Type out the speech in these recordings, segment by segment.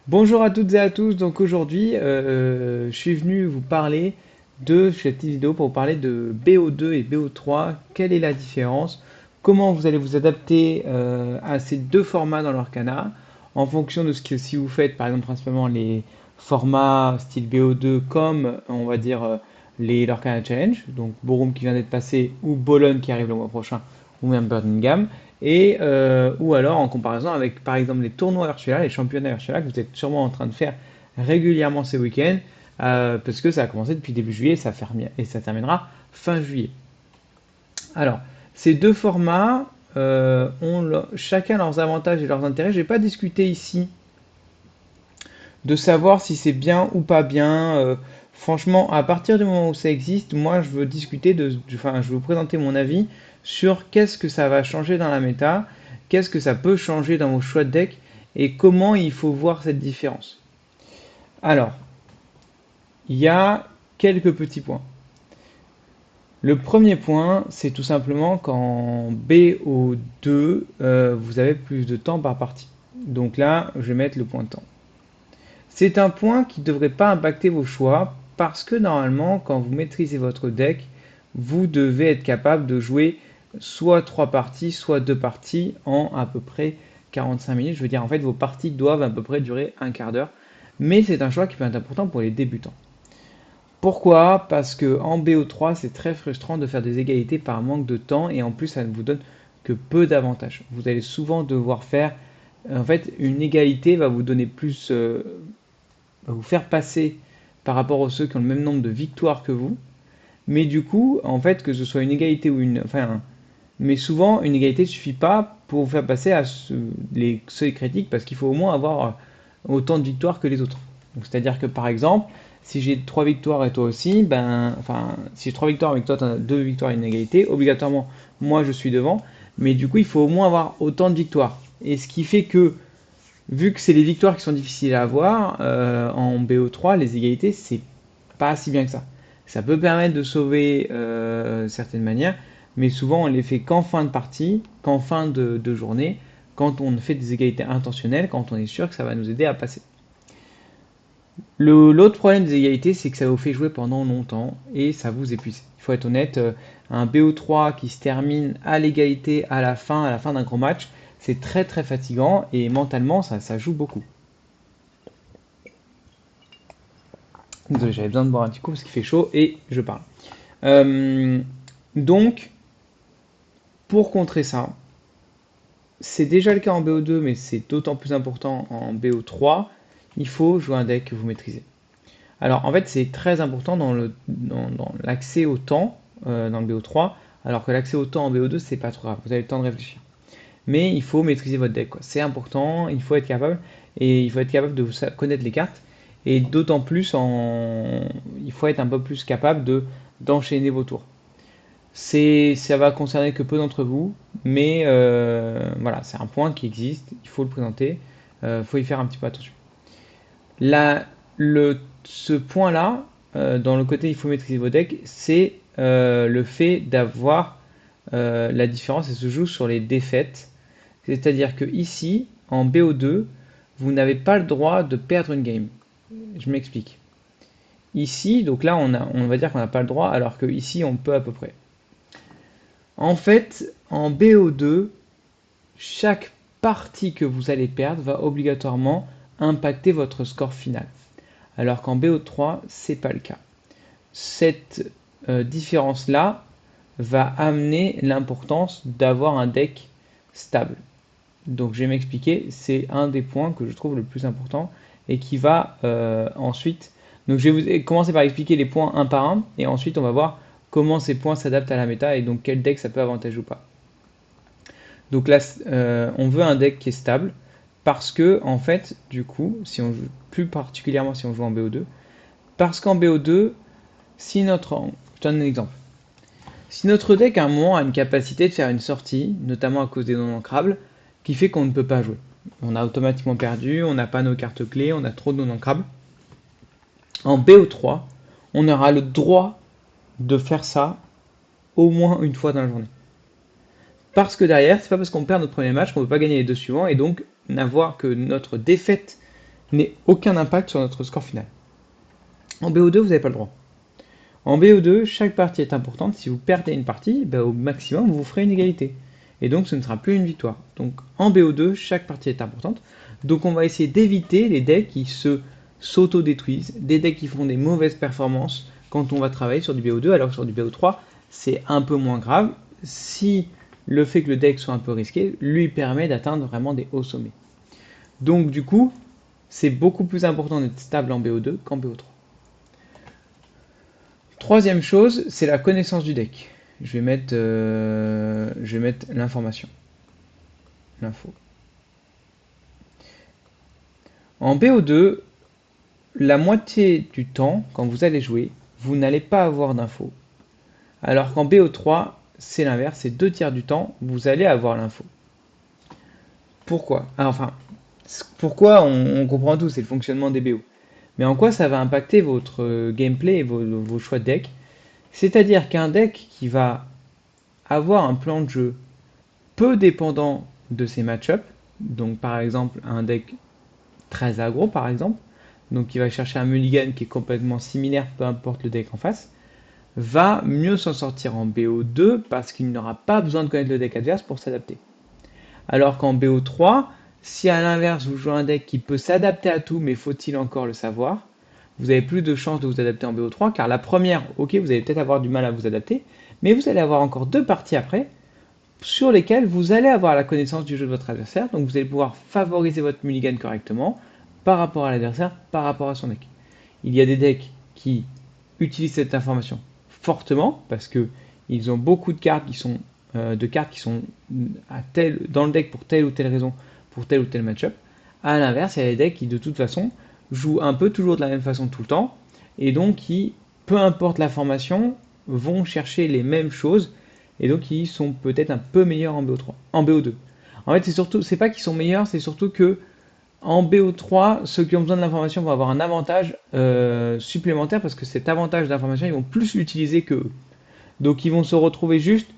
Bonjour à toutes et à tous. Donc aujourd'hui, je suis venu vous parler de cette petite vidéo pour vous parler de BO2 et BO3. Quelle est la différence? Comment vous allez vous adapter à ces deux formats dans l'Orcana en fonction de ce que si vous faites, par exemple, principalement les formats style BO2 comme on va dire l'Orcana Challenge, donc Borum qui vient d'être passé ou Bologne qui arrive le mois prochain ou même Birmingham et ou alors en comparaison avec par exemple les tournois Ursula, les championnats Ursula que vous êtes sûrement en train de faire régulièrement ces week-ends parce que ça a commencé depuis début juillet et ça terminera fin juillet. Alors, ces deux formats chacun leurs avantages et leurs intérêts. Je ne vais pas discuter ici de savoir si c'est bien ou pas bien. Franchement, à partir du moment où ça existe, moi je veux discuter enfin, je veux vous présenter mon avis sur qu'est-ce que ça va changer dans la méta, qu'est-ce que ça peut changer dans vos choix de deck et comment il faut voir cette différence. Alors, il y a quelques petits points. Le premier point, c'est tout simplement qu'en BO2, vous avez plus de temps par partie. Donc là, je vais mettre le point de temps. C'est un point qui ne devrait pas impacter vos choix parce que normalement, quand vous maîtrisez votre deck, vous devez être capable de jouer soit 3 parties, soit 2 parties en à peu près 45 minutes. Je veux dire, en fait, vos parties doivent à peu près durer un quart d'heure. Mais c'est un choix qui peut être important pour les débutants. Pourquoi? Parce que en BO3, c'est très frustrant de faire des égalités par manque de temps et en plus, ça ne vous donne que peu d'avantages. Vous allez souvent devoir faire. En fait, une égalité va vous donner plus, va vous faire passer par rapport aux ceux qui ont le même nombre de victoires que vous. Mais du coup, en fait, que ce soit une égalité ou une. Enfin, mais souvent, une égalité ne suffit pas pour vous faire passer à les seuils critiques parce qu'il faut au moins avoir autant de victoires que les autres. C'est-à-dire que par exemple, si j'ai 3 victoires et toi aussi, ben, enfin, si j'ai 3 victoires mais que toi tu as 2 victoires et une égalité, obligatoirement, moi je suis devant. Mais du coup, il faut au moins avoir autant de victoires. Et ce qui fait que vu que c'est les victoires qui sont difficiles à avoir, en BO3, les égalités, c'est pas si bien que ça. Ça peut permettre de sauver certaines manières, mais souvent on les fait qu'en fin de partie, qu'en fin de journée, quand on fait des égalités intentionnelles, quand on est sûr que ça va nous aider à passer. L'autre problème des égalités, c'est que ça vous fait jouer pendant longtemps et ça vous épuise. Il faut être honnête, un BO3 qui se termine à l'égalité à la fin d'un gros match, c'est très très fatigant et mentalement ça joue beaucoup. Désolé, j'avais besoin de boire un petit coup parce qu'il fait chaud et je parle. Euh, donc, pour contrer ça, c'est déjà le cas en BO2, mais c'est d'autant plus important en BO3, il faut jouer un deck que vous maîtrisez. Alors, en fait, c'est très important dans l'accès au temps dans le BO3, alors que l'accès au temps en BO2, c'est pas trop grave, vous avez le temps de réfléchir. Mais il faut maîtriser votre deck, quoi. C'est important, il faut être capable, et il faut être capable de connaître les cartes, et d'autant plus il faut être un peu plus capable d'enchaîner vos tours. Ça va concerner que peu d'entre vous, mais voilà, c'est un point qui existe, il faut le présenter, il faut y faire un petit peu attention. Là, ce point-là, dans le côté il faut maîtriser vos decks, c'est le fait d'avoir la différence, elle se joue sur les défaites. C'est-à-dire que ici, en BO2, vous n'avez pas le droit de perdre une game. Je m'explique. Ici, donc là, on va dire qu'on n'a pas le droit, alors que ici, on peut à peu près. En fait, en BO2, chaque partie que vous allez perdre va obligatoirement impacter votre score final. Alors qu'en BO3, c'est pas le cas. Cette différence-là va amener l'importance d'avoir un deck stable. Donc je vais m'expliquer, c'est un des points que je trouve le plus important et qui va ensuite. Donc je vais commencer par expliquer les points un par un et ensuite on va voir comment ces points s'adaptent à la méta et donc quel deck ça peut avantager ou pas. Donc là, on veut un deck qui est stable parce que en fait, du coup, si on joue plus particulièrement si on joue en BO2, parce qu'en BO2, si notre, je donne un exemple. Si notre deck à un moment a une capacité de faire une sortie, notamment à cause des non ancrables, qui fait qu'on ne peut pas jouer. On a automatiquement perdu, on n'a pas nos cartes clés, on a trop de non ancrables. En BO3, on aura le droit de faire ça au moins une fois dans la journée. Parce que derrière, c'est pas parce qu'on perd notre premier match qu'on ne peut pas gagner les deux suivants et donc n'avoir que notre défaite n'ait aucun impact sur notre score final. En BO2, vous n'avez pas le droit. En BO2, chaque partie est importante. Si vous perdez une partie, ben, au maximum, vous ferez une égalité. Et donc, ce ne sera plus une victoire. Donc, en BO2, chaque partie est importante. Donc, on va essayer d'éviter les decks qui s'auto-détruisent, des decks qui font des mauvaises performances quand on va travailler sur du BO2, alors que sur du BO3, c'est un peu moins grave si le fait que le deck soit un peu risqué lui permet d'atteindre vraiment des hauts sommets. Donc, du coup, c'est beaucoup plus important d'être stable en BO2 qu'en BO3. Troisième chose, c'est la connaissance du deck. Je vais mettre l'information, l'info. En BO2, la moitié du temps, quand vous allez jouer, vous n'allez pas avoir d'infos. Alors qu'en BO3, c'est l'inverse, c'est 2 tiers du temps, vous allez avoir l'info. Pourquoi? Enfin, pourquoi on comprend tout, c'est le fonctionnement des BO. Mais en quoi ça va impacter votre gameplay et vos choix de deck? C'est-à-dire qu'un deck qui va avoir un plan de jeu peu dépendant de ses match-ups, donc par exemple un deck très aggro par exemple, donc qui va chercher un mulligan qui est complètement similaire peu importe le deck en face, va mieux s'en sortir en BO2 parce qu'il n'aura pas besoin de connaître le deck adverse pour s'adapter. Alors qu'en BO3, si à l'inverse vous jouez un deck qui peut s'adapter à tout mais faut-il encore le savoir, vous avez plus de chances de vous adapter en BO3 car la première, ok, vous allez peut-être avoir du mal à vous adapter, mais vous allez avoir encore 2 parties après sur lesquels vous allez avoir la connaissance du jeu de votre adversaire, donc vous allez pouvoir favoriser votre mulligan correctement par rapport à l'adversaire, par rapport à son deck. Il y a des decks qui utilisent cette information fortement parce que ils ont beaucoup de cartes qui sont dans le deck pour telle ou telle raison, pour tel ou tel match-up. À l'inverse, il y a des decks qui de toute façon jouent un peu toujours de la même façon tout le temps et donc qui, peu importe la formation, vont chercher les mêmes choses et donc ils sont peut-être un peu meilleurs en BO3, en BO2. En fait, c'est pas qu'ils sont meilleurs, c'est surtout que en BO3, ceux qui ont besoin de l'information vont avoir un avantage supplémentaire parce que cet avantage d'information, ils vont plus l'utiliser que eux. Donc ils vont se retrouver juste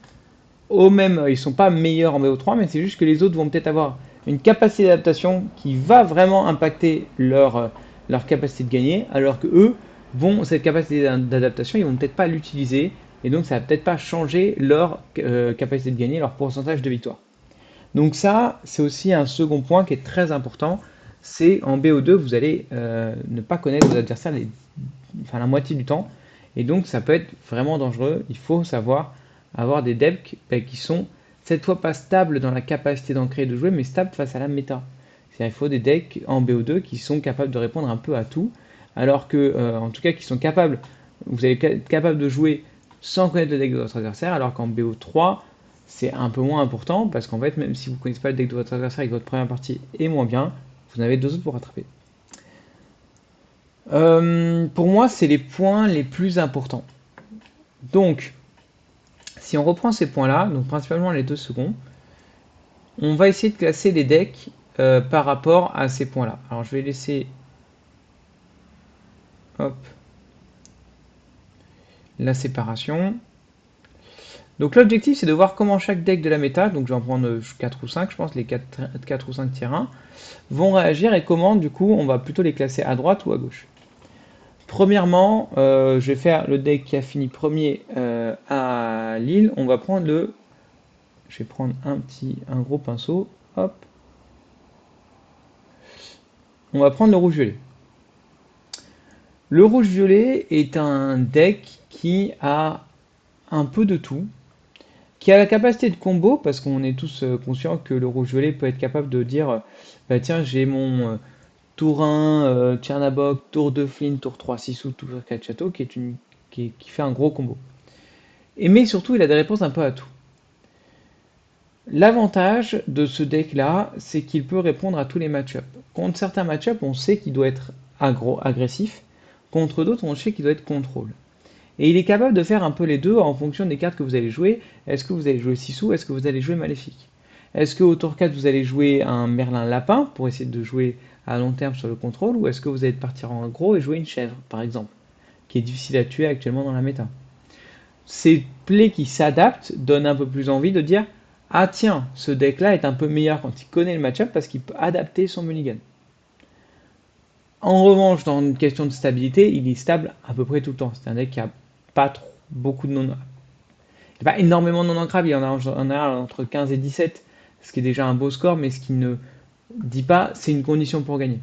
au même, ils sont pas meilleurs en BO3, mais c'est juste que les autres vont peut-être avoir une capacité d'adaptation qui va vraiment impacter leur capacité de gagner, alors que eux cette capacité d'adaptation, ils vont peut-être pas l'utiliser, et donc ça va peut-être pas changer leur capacité de gagner, leur pourcentage de victoire. Donc ça, c'est aussi un second point qui est très important, c'est en BO2, vous allez ne pas connaître vos adversaires la moitié du temps, et donc ça peut être vraiment dangereux, il faut savoir avoir des decks qui sont cette fois pas stables dans la capacité d'ancrer et de jouer, mais stables face à la méta. C'est-à-dire il faut des decks en BO2 qui sont capables de répondre un peu à tout, alors que, en tout cas, qui sont capables, vous allez être capable de jouer sans connaître le deck de votre adversaire, alors qu'en BO3, c'est un peu moins important, parce qu'en fait, même si vous ne connaissez pas le deck de votre adversaire et que votre première partie est moins bien, vous en avez 2 autres pour rattraper. Pour moi, c'est les points les plus importants. Donc, si on reprend ces points-là, donc principalement les 2 seconds, on va essayer de classer les decks par rapport à ces points-là. Alors, je vais laisser hop, la séparation. Donc l'objectif c'est de voir comment chaque deck de la méta, donc je vais en prendre 4 ou 5 je pense, les 4 ou 5 tiers 1, vont réagir et comment du coup on va plutôt les classer à droite ou à gauche. Premièrement, je vais faire le deck qui a fini premier à Lille, on va prendre je vais prendre un gros pinceau, hop, on va prendre le rouge-violet. Le rouge-violet est un deck qui a un peu de tout, qui a la capacité de combo, parce qu'on est tous conscients que le rouge-violet peut être capable de dire bah tiens, j'ai mon tour 1, Tchernabog, tour 2, Flynn, tour 3, Sissou, tour 4, Château, qui fait un gros combo. Mais surtout, il a des réponses un peu à tout. L'avantage de ce deck-là, c'est qu'il peut répondre à tous les match-ups. Contre certains match-ups, on sait qu'il doit être agressif. Contre d'autres, on sait qu'il doit être contrôle. Et il est capable de faire un peu les deux en fonction des cartes que vous allez jouer. Est-ce que vous allez jouer Sissou? Est-ce que vous allez jouer Maléfique? Est-ce qu'au tour 4, vous allez jouer un Merlin Lapin pour essayer de jouer à long terme sur le contrôle? Ou est-ce que vous allez partir en gros et jouer une chèvre, par exemple, qui est difficile à tuer actuellement dans la méta? Ces plays qui s'adaptent donnent un peu plus envie de dire ah tiens, ce deck-là est un peu meilleur quand il connaît le match-up parce qu'il peut adapter son mulligan. En revanche, dans une question de stabilité, il est stable à peu près tout le temps. C'est un deck qui a pas trop, beaucoup de non, pas énormément de non ancrables, il y en a en a entre 15 et 17, ce qui est déjà un beau score, mais ce qui ne dit pas c'est une condition pour gagner.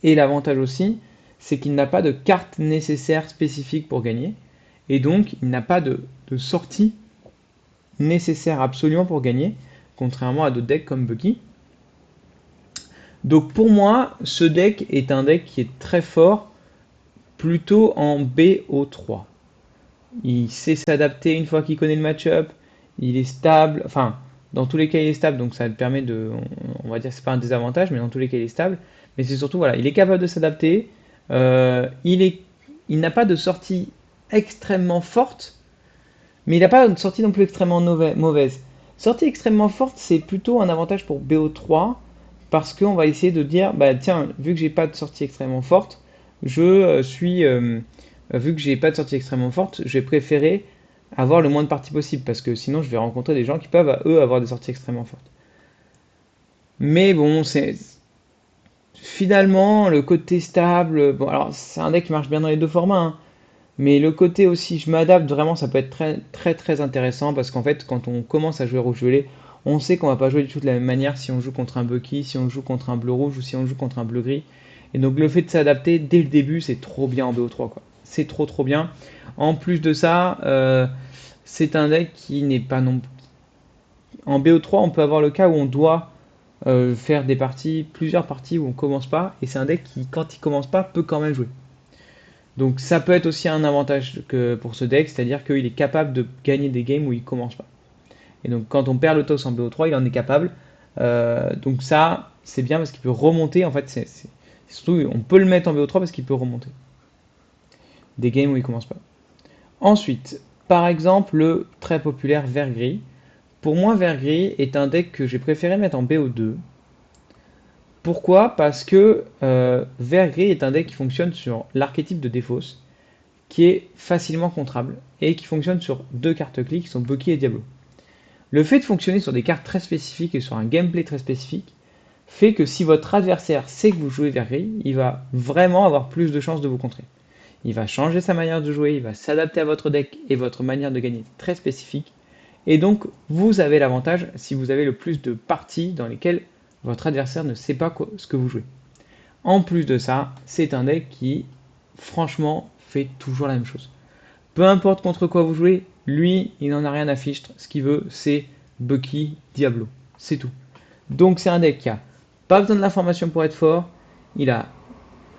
Et l'avantage aussi, c'est qu'il n'a pas de carte nécessaire spécifique pour gagner, et donc il n'a pas de sortie nécessaire absolument pour gagner, contrairement à d'autres decks comme Bucky. Donc pour moi, ce deck est un deck qui est très fort, plutôt en BO3. Il sait s'adapter une fois qu'il connaît le match-up, il est stable, enfin, dans tous les cas il est stable, donc ça le permet de, on va dire que c'est pas un désavantage, mais dans tous les cas il est stable, mais c'est surtout, voilà, il est capable de s'adapter, il n'a pas de sortie extrêmement forte, mais il n'a pas de sortie non plus extrêmement mauvaise. Sortie extrêmement forte, c'est plutôt un avantage pour BO3, parce qu'on va essayer de dire, bah tiens, vu que j'ai pas de sortie extrêmement forte, vu que j'ai pas de sortie extrêmement forte, j'ai préféré avoir le moins de parties possible, parce que sinon je vais rencontrer des gens qui peuvent, eux, avoir des sorties extrêmement fortes. Mais bon, c'est finalement le côté stable. Bon, alors c'est un deck qui marche bien dans les deux formats, hein, mais le côté aussi, je m'adapte vraiment, ça peut être très très très intéressant parce qu'en fait, quand on commence à jouer rouge-violet, on sait qu'on va pas jouer du tout de la même manière si on joue contre un Bucky, si on joue contre un bleu-rouge ou si on joue contre un bleu-gris. Et donc le fait de s'adapter dès le début, c'est trop bien en BO3 quoi. C'est trop trop bien. En plus de ça, c'est un deck qui n'est pas non. En BO3, on peut avoir le cas où on doit faire des parties, plusieurs parties où on commence pas, et c'est un deck qui, quand il commence pas, peut quand même jouer. Donc ça peut être aussi un avantage que pour ce deck, c'est-à-dire qu'il est capable de gagner des games où il commence pas. Et donc quand on perd le toss en BO3, il en est capable. Donc ça, c'est bien parce qu'il peut remonter. En fait, surtout, on peut le mettre en BO3 parce qu'il peut remonter des games où il commence pas. Ensuite, par exemple, le très populaire vert-gris. Pour moi, vert-gris est un deck que j'ai préféré mettre en BO2. Pourquoi? Parce que vert-gris est un deck qui fonctionne sur l'archétype de Défausse, qui est facilement contrable, et qui fonctionne sur deux cartes clés qui sont Bucky et Diablo. Le fait de fonctionner sur des cartes très spécifiques et sur un gameplay très spécifique fait que si votre adversaire sait que vous jouez vert-gris, il va vraiment avoir plus de chances de vous contrer. Il va changer sa manière de jouer, il va s'adapter à votre deck et votre manière de gagner très spécifique. Et donc, vous avez l'avantage si vous avez le plus de parties dans lesquelles votre adversaire ne sait pas ce que vous jouez. En plus de ça, c'est un deck qui, franchement, fait toujours la même chose. Peu importe contre quoi vous jouez, lui, il n'en a rien à fichtre. Ce qu'il veut, c'est Bucky, Diablo. C'est tout. Donc c'est un deck qui a pas besoin de l'information pour être fort. Il a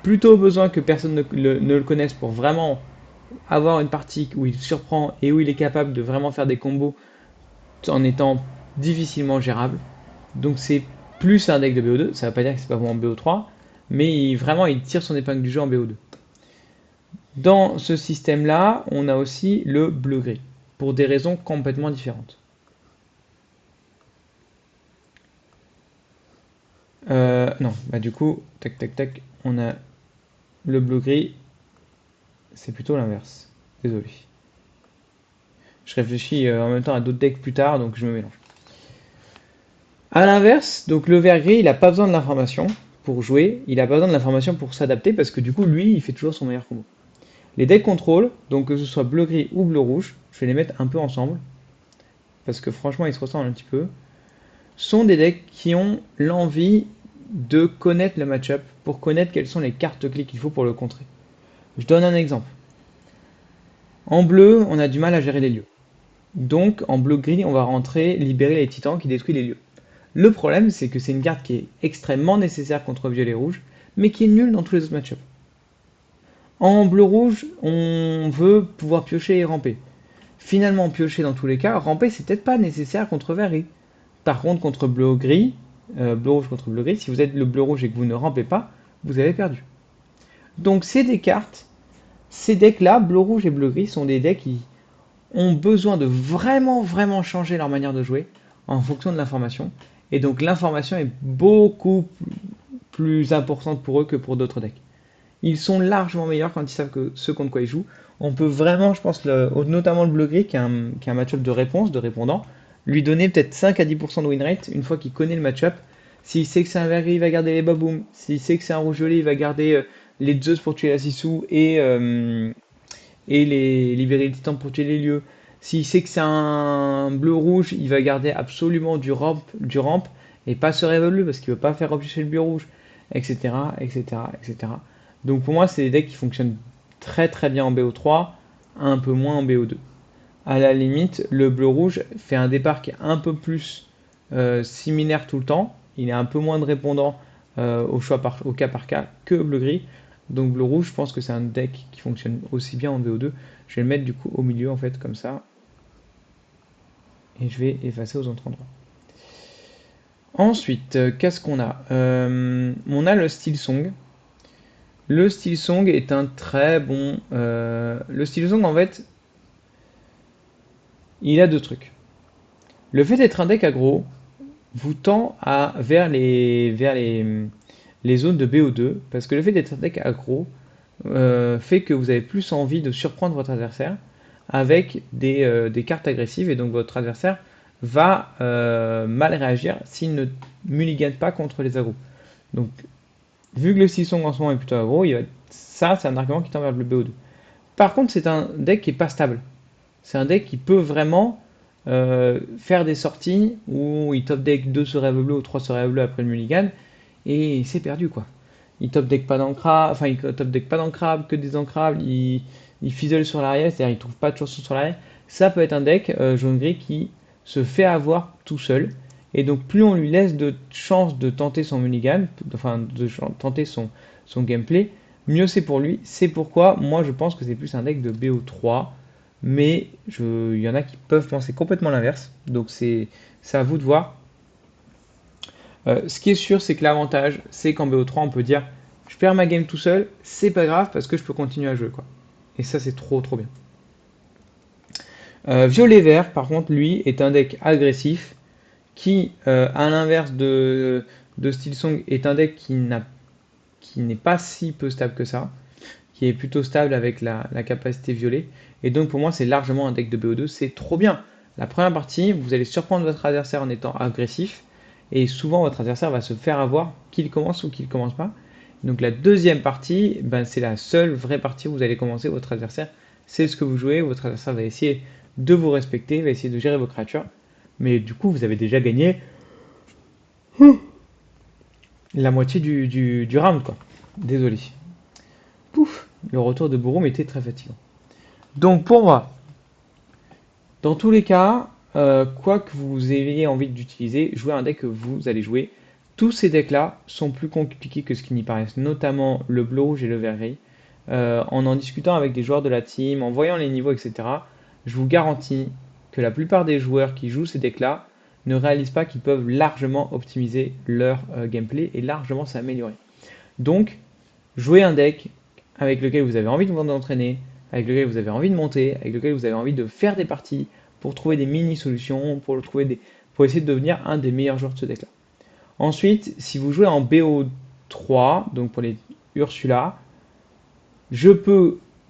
plutôt besoin que personne ne le connaisse pour vraiment avoir une partie où il surprend et où il est capable de vraiment faire des combos en étant difficilement gérable. Donc c'est plus un deck de BO2. Ça ne veut pas dire que c'est pas bon en BO3, mais vraiment il tire son épingle du jeu en BO2. Dans ce système-là, on a aussi le bleu-gris, pour des raisons complètement différentes. Non, bah du coup, tac tac tac, on a le bleu-gris, c'est plutôt l'inverse. Désolé. Je réfléchis en même temps à d'autres decks plus tard, donc je me mélange. À l'inverse, donc le vert-gris, il n'a pas besoin de l'information pour jouer, il n'a pas besoin de l'information pour s'adapter, parce que du coup, lui, il fait toujours son meilleur combo. Les decks contrôle, donc que ce soit bleu-gris ou bleu-rouge, je vais les mettre un peu ensemble, parce que franchement, ils se ressemblent un petit peu, sont des decks qui ont l'envie de connaître le match-up pour connaître quelles sont les cartes clés qu'il faut pour le contrer. Je donne un exemple. En bleu, on a du mal à gérer les lieux. Donc, en bleu-gris, on va rentrer, libérer les titans qui détruisent les lieux. Le problème, c'est que c'est une carte qui est extrêmement nécessaire contre violet-rouge, mais qui est nulle dans tous les autres match-ups. En bleu-rouge, on veut pouvoir piocher et ramper. Finalement, piocher dans tous les cas, ramper, c'est peut-être pas nécessaire contre vert-gris. Par contre, contre bleu-gris, bleu-rouge contre bleu-gris, si vous êtes le bleu-rouge et que vous ne rampez pas, vous avez perdu. Donc c'est des cartes, ces decks-là, bleu-rouge et bleu-gris, sont des decks qui ont besoin de vraiment vraiment changer leur manière de jouer en fonction de l'information. Et donc l'information est beaucoup plus importante pour eux que pour d'autres decks. Ils sont largement meilleurs quand ils savent que ce contre quoi ils jouent. On peut vraiment, je pense, notamment le bleu-gris, qui est un match-up de réponse, de répondant, lui donner peut-être 5 à 10% de win rate une fois qu'il connaît le match-up. S'il sait que c'est un vert gris, il va garder les Baboum. S'il sait que c'est un rouge violet, il va garder les Zeus pour tuer la Sissou et les libérer les titans pour tuer les lieux. S'il sait que c'est un bleu-rouge, il va garder absolument du ramp et pas se révolver parce qu'il ne veut pas faire repêcher le bleu rouge, etc., etc., etc. Donc pour moi, c'est des decks qui fonctionnent très très bien en BO3, un peu moins en BO2. À la limite, le bleu-rouge fait un départ qui est un peu plus similaire tout le temps. Il est un peu moins de répondant au cas par cas que bleu-gris. Donc bleu-rouge, je pense que c'est un deck qui fonctionne aussi bien en BO2. Je vais le mettre du coup au milieu en fait comme ça. Et je vais effacer aux autres endroits. Ensuite, qu'est-ce qu'on a? On a le Steel Song. Le Steel Song est un très bon. Le Steel Song en fait, il a deux trucs. Le fait d'être un deck aggro vous tend vers les zones de BO2 parce que le fait d'être un deck aggro fait que vous avez plus envie de surprendre votre adversaire avec des cartes agressives et donc votre adversaire va mal réagir s'il ne mulligane pas contre les agros. Donc, vu que le Song en ce moment est plutôt aggro, ça c'est un argument qui tend vers le BO2. Par contre, c'est un deck qui est pas stable. C'est un deck qui peut vraiment faire des sorties où il top deck 2 sur rêve bleu ou 3 sur rêve bleu après le mulligan et c'est perdu quoi. Il top deck pas d'ancrable, enfin il top deck pas d'ancrable, que des ancrables, il fisole sur l'arrière, c'est-à-dire il trouve pas de chance sur l'arrière. Ça peut être un deck jaune-gris qui se fait avoir tout seul. Et donc plus on lui laisse de chances de tenter son mulligan, enfin de tenter son gameplay, mieux c'est pour lui. C'est pourquoi moi je pense que c'est plus un deck de BO3. Mais il y en a qui peuvent penser complètement l'inverse. Donc c'est à vous de voir. Ce qui est sûr, c'est que l'avantage, c'est qu'en BO3, on peut dire je perds ma game tout seul, c'est pas grave parce que je peux continuer à jouer quoi. Et ça, c'est trop trop bien. Violet vert, par contre, lui, est un deck agressif qui, à l'inverse de Steel Song, est un deck qui n'est pas si peu stable que ça, qui est plutôt stable avec la capacité violet. Et donc pour moi, c'est largement un deck de BO2, c'est trop bien. La première partie, vous allez surprendre votre adversaire en étant agressif, et souvent votre adversaire va se faire avoir qu'il commence ou qu'il commence pas. Donc la deuxième partie, ben, c'est la seule vraie partie où vous allez commencer votre adversaire. C'est ce que vous jouez, votre adversaire va essayer de vous respecter, va essayer de gérer vos créatures. Mais du coup, vous avez déjà gagné la moitié du round, quoi. Désolé. Pouf, le retour de Borom était très fatigant. Donc pour moi, dans tous les cas, quoi que vous ayez envie d'utiliser, jouez un deck que vous allez jouer. Tous ces decks-là sont plus compliqués que ce qu'ils n'y paraissent, notamment le bleu rouge et le vert gris. En discutant avec des joueurs de la team, en voyant les niveaux, etc., je vous garantis que la plupart des joueurs qui jouent ces decks-là ne réalisent pas qu'ils peuvent largement optimiser leur gameplay et largement s'améliorer. Donc, jouez un deck avec lequel vous avez envie de vous entraîner, avec lequel vous avez envie de monter, avec lequel vous avez envie de faire des parties pour trouver des mini-solutions, pour essayer de devenir un des meilleurs joueurs de ce deck-là. Ensuite, si vous jouez en BO3, donc pour les Ursula,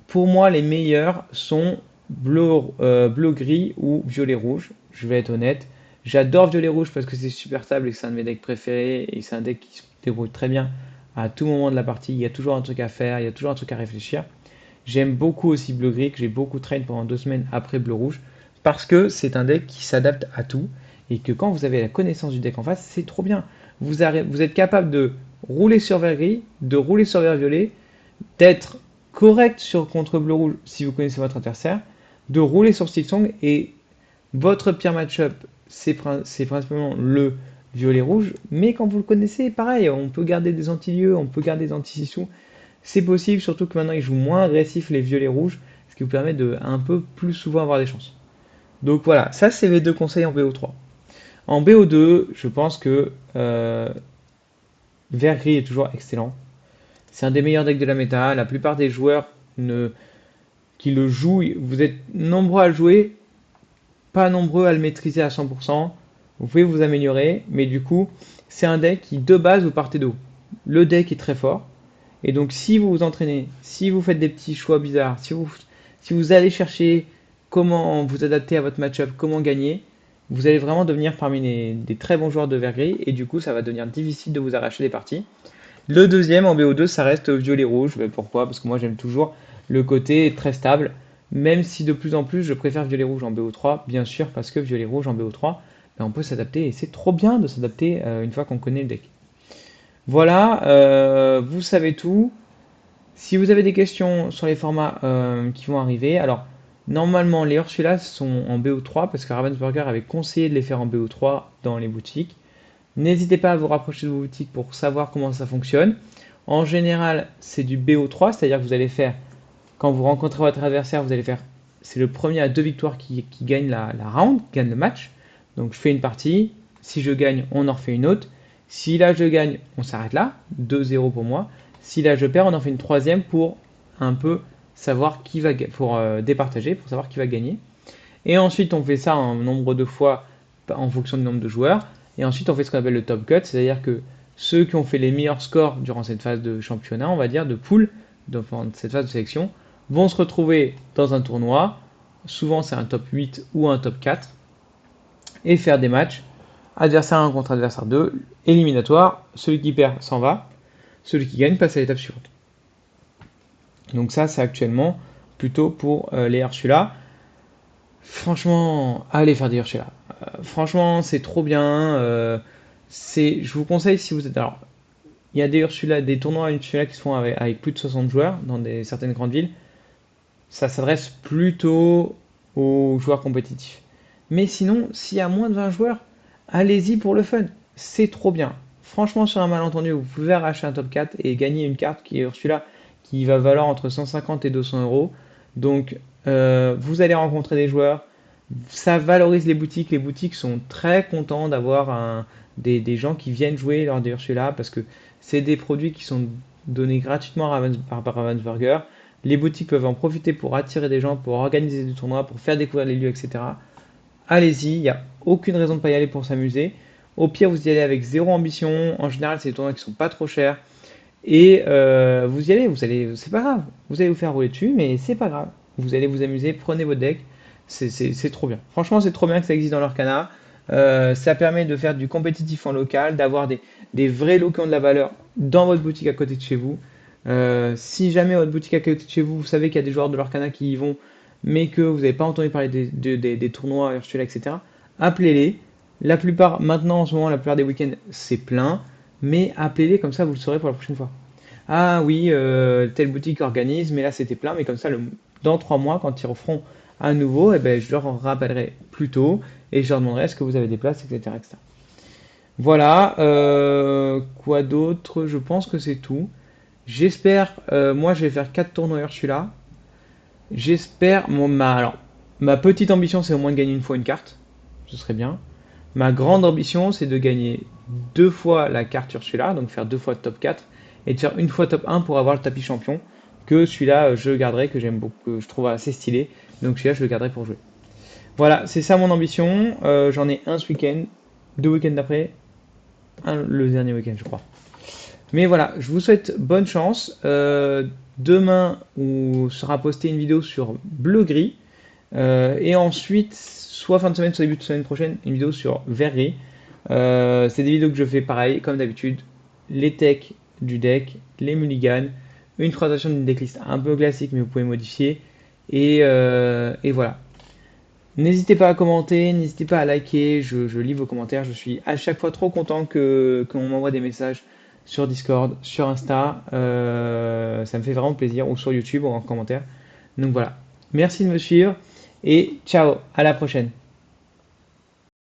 pour moi, les meilleurs sont bleu-gris ou violet-rouge. Je vais être honnête. J'adore violet-rouge parce que c'est super stable et que c'est un de mes decks préférés et c'est un deck qui se débrouille très bien à tout moment de la partie. Il y a toujours un truc à faire, il y a toujours un truc à réfléchir. J'aime beaucoup aussi bleu-gris, que j'ai beaucoup train pendant 2 semaines après bleu-rouge, parce que c'est un deck qui s'adapte à tout, et que quand vous avez la connaissance du deck en face, c'est trop bien. Vous êtes capable de rouler sur vert gris, de rouler sur vert violet, d'être correct contre bleu-rouge si vous connaissez votre adversaire, de rouler sur Silksong, et votre pire match-up, c'est principalement le violet-rouge, mais quand vous le connaissez, pareil, on peut garder des anti-lieux, on peut garder des anti-sissous, c'est possible, surtout que maintenant ils jouent moins agressif les violets rouges, ce qui vous permet de un peu plus souvent avoir des chances. Donc voilà, ça c'est mes deux conseils en BO3. En BO2, je pense que vert gris est toujours excellent. C'est un des meilleurs decks de la méta. La plupart des joueurs qui le jouent, vous êtes nombreux à le jouer, pas nombreux à le maîtriser à 100%. Vous pouvez vous améliorer, mais du coup, c'est un deck qui de base vous partez de haut. Le deck est très fort. Et donc, si vous vous entraînez, si vous faites des petits choix bizarres, si vous allez chercher comment vous adapter à votre match-up, comment gagner, vous allez vraiment devenir parmi des très bons joueurs de vert-gris et du coup, ça va devenir difficile de vous arracher des parties. Le deuxième en BO2, ça reste violet-rouge. Ben, pourquoi? Parce que moi, j'aime toujours le côté très stable, même si de plus en plus, je préfère violet-rouge en BO3, bien sûr, parce que violet-rouge en BO3, ben, on peut s'adapter et c'est trop bien de s'adapter une fois qu'on connaît le deck. Voilà, vous savez tout. Si vous avez des questions sur les formats qui vont arriver, alors normalement les Ursula sont en BO3 parce que Ravensburger avait conseillé de les faire en BO3 dans les boutiques. N'hésitez pas à vous rapprocher de vos boutiques pour savoir comment ça fonctionne. En général, c'est du BO3, c'est-à-dire que vous allez faire, quand vous rencontrez votre adversaire, vous allez faire, c'est le premier à deux victoires qui gagne la round, qui gagne le match. Donc je fais une partie, si je gagne, on en refait une autre. Si là je gagne, on s'arrête là, 2-0 pour moi. Si là je perds, on en fait une troisième pour un peu savoir qui va pour départager, pour savoir qui va gagner. Et ensuite on fait ça un nombre de fois en fonction du nombre de joueurs. Et ensuite on fait ce qu'on appelle le top cut, c'est-à-dire que ceux qui ont fait les meilleurs scores durant cette phase de championnat, on va dire, de pool, dans cette phase de sélection, vont se retrouver dans un tournoi. Souvent c'est un top 8 ou un top 4 et faire des matchs adversaire 1 contre adversaire 2, éliminatoire, celui qui perd s'en va, celui qui gagne passe à l'étape suivante. Donc ça c'est actuellement plutôt pour les Ursula. Franchement, allez faire des Ursula. Franchement, c'est trop bien. Je vous conseille si vous êtes. Alors, il y a des Ursula, des tournois Ursula qui se font avec plus de 60 joueurs dans certaines grandes villes. Ça s'adresse plutôt aux joueurs compétitifs. Mais sinon, s'il y a moins de 20 joueurs, allez-y pour le fun. C'est trop bien. Franchement, sur un malentendu, vous pouvez arracher un top 4 et gagner une carte qui est Ursula qui va valoir entre 150 et 200 euros. Donc, vous allez rencontrer des joueurs. Ça valorise les boutiques. Les boutiques sont très contents d'avoir des gens qui viennent jouer lors des Ursula parce que c'est des produits qui sont donnés gratuitement par Ravensburger. Les boutiques peuvent en profiter pour attirer des gens, pour organiser des tournois, pour faire découvrir les lieux, etc. Allez-y, il n'y a aucune raison de ne pas y aller pour s'amuser. Au pire, vous y allez avec zéro ambition. En général, c'est des tournois qui sont pas trop chers. Et vous y allez, c'est pas grave. Vous allez vous faire rouler dessus, mais c'est pas grave. Vous allez vous amuser, prenez votre deck. C'est trop bien. Franchement, c'est trop bien que ça existe dans leur canard. Ça permet de faire du compétitif en local, d'avoir des vrais lots qui ont de la valeur dans votre boutique à côté de chez vous. Si jamais votre boutique à côté de chez vous, vous savez qu'il y a des joueurs de l'Arcana qui y vont, mais que vous n'avez pas entendu parler des tournois Ursula, etc., appelez-les. La plupart, maintenant en ce moment, la plupart des week-ends, c'est plein, mais appelez-les comme ça, vous le saurez pour la prochaine fois. Ah oui, telle boutique organise, mais là c'était plein, mais comme ça, dans 3 mois, quand ils referont à nouveau, eh ben, je leur en rappellerai plus tôt et je leur demanderai est-ce que vous avez des places, etc. etc. Voilà, quoi d'autre? Je pense que c'est tout. J'espère, moi je vais faire 4 tournois Ursula. J'espère, alors, ma petite ambition c'est au moins de gagner une fois une carte, ce serait bien. Ma grande ambition c'est de gagner 2 fois la carte Ursula, donc faire 2 fois top 4, et de faire une fois top 1 pour avoir le tapis champion, que celui-là je garderai, que j'aime beaucoup, que je trouve assez stylé, donc celui-là je le garderai pour jouer. Voilà, c'est ça mon ambition, j'en ai un ce week-end, 2 week-ends d'après, le dernier week-end je crois. Mais voilà, je vous souhaite bonne chance. Demain, on sera posté une vidéo sur bleu-gris. Et ensuite, soit fin de semaine, soit début de semaine prochaine, une vidéo sur vert-gris. C'est des vidéos que je fais pareil, comme d'habitude. Les techs du deck, les mulligans, une présentation d'une decklist un peu classique, mais vous pouvez modifier. Et voilà. N'hésitez pas à commenter, n'hésitez pas à liker, je lis vos commentaires, je suis à chaque fois trop content qu'on m'envoie des messages sur Discord, sur Insta, ça me fait vraiment plaisir, ou sur YouTube ou en commentaire. Donc voilà, merci de me suivre et ciao, à la prochaine.